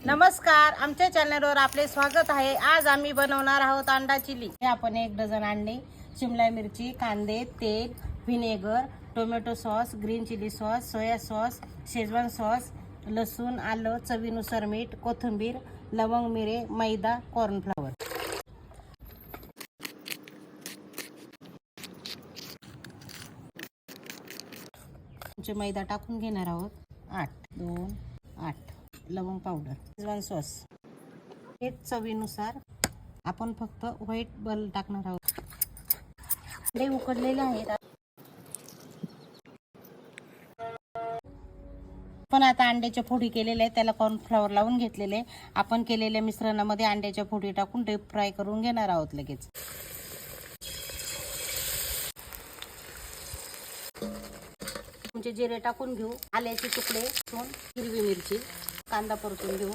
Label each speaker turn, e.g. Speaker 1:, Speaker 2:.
Speaker 1: नमस्कार, आमच्या चॅनलवर आपले स्वागत आहे। आज आम्ही बनवणार आहोत अंडा चिली। हे आपण 1 डझन अंडे, शिमला मिरची, कांदे, तेल, vinegar, tomato sauce, green chilli sauce, soya sauce, Schezwan sauce, लसूण, आलं, चवीनुसार मीठ, कोथिंबीर, लवंग, मिरे, मैदा, कॉर्नफ्लॉवर। मैदा टाकून घेणार आहोत। 8 2 8 लवंग पावडर, शेजवान सॉस, हे चवीनुसार। आपण फक्त व्हाईट बल टाकणार आहोत। अंडे उकडलेले आहेत। पण आता अंड्याच्या फोडी केलेल्या आहेत, त्याला कॉर्नफ्लॉवर लावून घेतलेले। आपण केलेल्या मिश्रणामध्ये अंड्याच्या फोडी टाकून डीप फ्राय करून घेणार आहोत लगेच। जिरे टाकून घेऊ, आल्याचे तुकडे, हिरवी मिरची, कांदा परतून घेऊ।